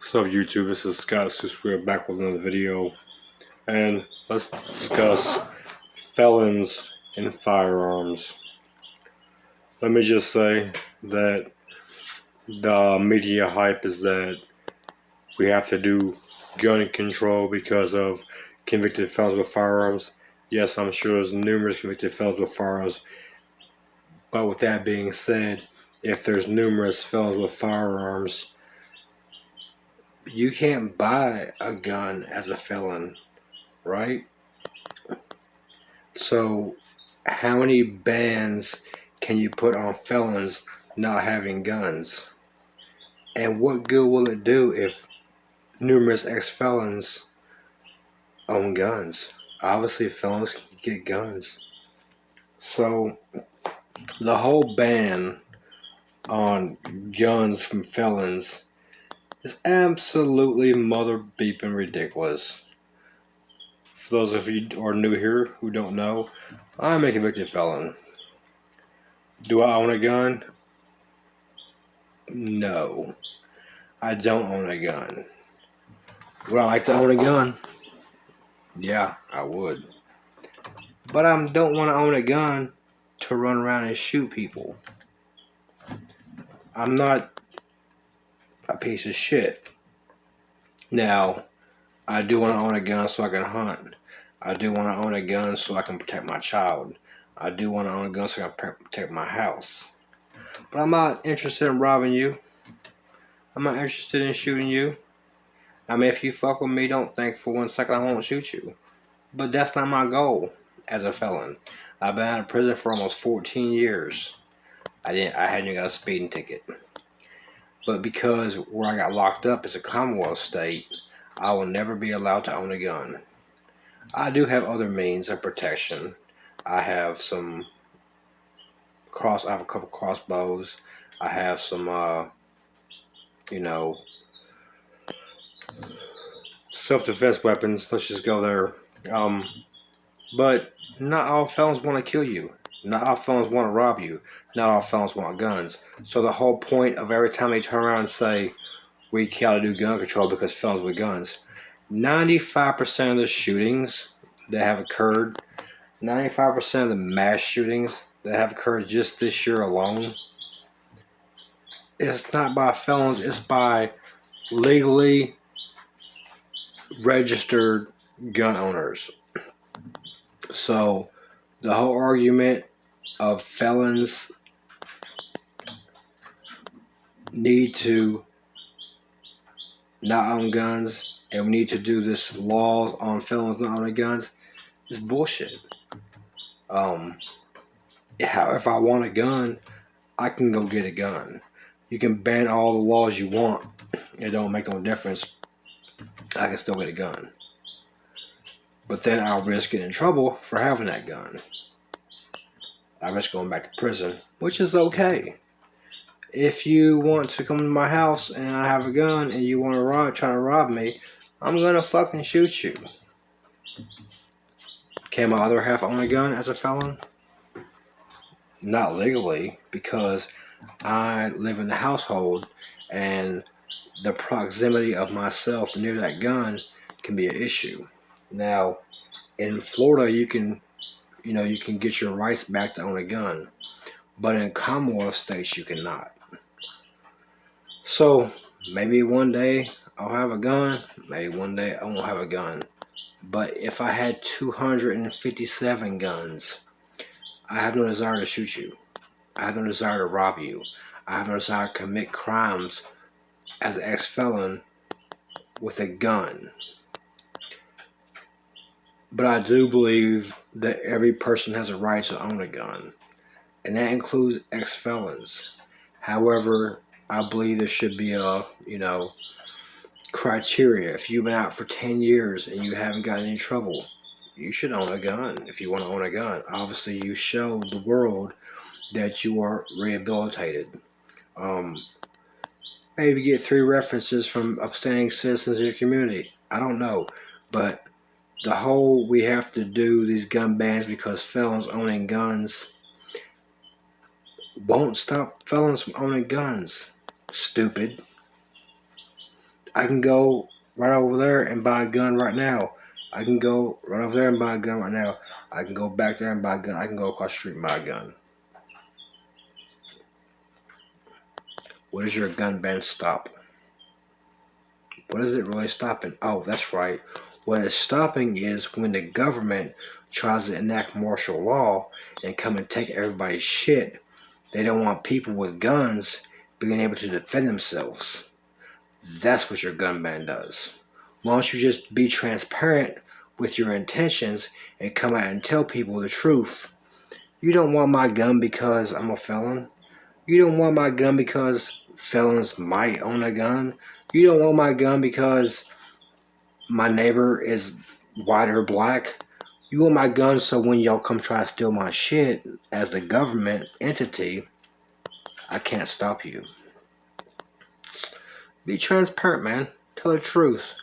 What's up, YouTube? This is Scott We're back with another video, and let's discuss felons and firearms. Let me just say that the media hype is that we have to do gun control because of convicted felons with firearms. Yes, I'm sure there's numerous convicted felons with firearms, but with that being said, if there's numerous felons with firearms, you can't buy a gun as a felon, right? So, how many bans can you put on felons not having guns? And what good will it do if numerous ex-felons own guns? Obviously, felons can get guns. So, the whole ban on guns from felons is absolutely mother beeping ridiculous. For those of you who are new here who don't know, I'm a convicted felon. Do I own a gun? No. I don't own a gun. Would I like to own a gun? Yeah, I would. But I don't want to own a gun to run around and shoot people. I'm not a piece of shit. Now, I do want to own a gun so I can hunt. I do want to own a gun so I can protect my child. I do want to own a gun so I can protect my house. But I'm not interested in robbing you. I'm not interested in shooting you. I mean, if you fuck with me, don't think for 1 second I won't shoot you. But that's not my goal as a felon. I've been out of prison for almost 14 years. I hadn't even got a speeding ticket. But because where I got locked up is a Commonwealth state, I will never be allowed to own a gun. I do have other means of protection. I have I have a couple crossbows. I have some, self-defense weapons. Let's just go there. But not all felons want to kill you. Not all felons want to rob you. Not all felons want guns. So the whole point of every time they turn around and say, we gotta do gun control because felons with guns, 95% of the shootings that have occurred, 95% of the mass shootings that have occurred just this year alone, it's not by felons, it's by legally registered gun owners. So the whole argument of felons need to not own guns and we need to do this laws on felons not owning guns is bullshit. If I want a gun, I can go get a gun. You can ban all the laws you want. It don't make no difference. I can still get a gun. But then I'll risk getting in trouble for having that gun. I risk going back to prison, which is okay. If you want to come to my house and I have a gun and you want to try to rob me, I'm gonna fucking shoot you. Can my other half own a gun as a felon? Not legally, because I live in the household and the proximity of myself near that gun can be an issue. Now, in Florida, you can get your rights back to own a gun, but in Commonwealth states, you cannot. So maybe one day I'll have a gun, maybe one day I won't have a gun. But if I had 257 guns, I have no desire to shoot you. I have no desire to rob you. I have no desire to commit crimes as an ex-felon with a gun. But I do believe that every person has a right to own a gun, and that includes ex-felons. However, I believe there should be a, criteria. If you've been out for 10 years and you haven't got any trouble, you should own a gun. If you want to own a gun, obviously you show the world that you are rehabilitated. Maybe get 3 references from upstanding citizens in your community. I don't know, but the whole we have to do these gun bans because felons owning guns won't stop felons from owning guns. Stupid. I can go right over there and buy a gun right now. I can go right over there and buy a gun right now. I can go back there and buy a gun. I can go across the street and buy a gun. What does your gun ban stop? What is it really stopping? Oh, that's right. What it's stopping is when the government tries to enact martial law and come and take everybody's shit. They don't want people with guns being able to defend themselves. That's what your gun ban does. Why don't you just be transparent with your intentions and come out and tell people the truth? You don't want my gun because I'm a felon. You don't want my gun because felons might own a gun. You don't want my gun because my neighbor is white or black. You want my gun so when y'all come try to steal my shit as the government entity, I can't stop you. Be transparent, man. Tell the truth.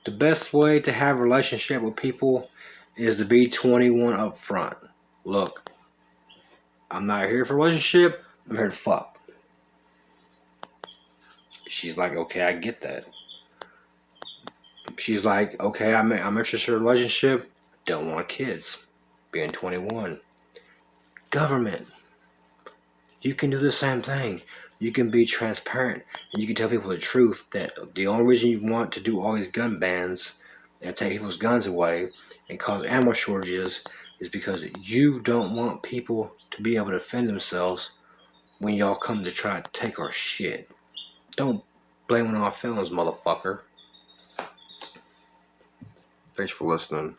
The best way to have a relationship with people is to be 21 up front. Look, I'm not here for a relationship. I'm here to fuck. She's like, okay, I get that. She's like, okay, I'm interested in a relationship. Don't want kids. Being 21. Government. You can do the same thing. You can be transparent and you can tell people the truth that the only reason you want to do all these gun bans and take people's guns away and cause ammo shortages is because you don't want people to be able to defend themselves when y'all come to try to take our shit. Don't blame it on our felons, motherfucker. Thanks for listening.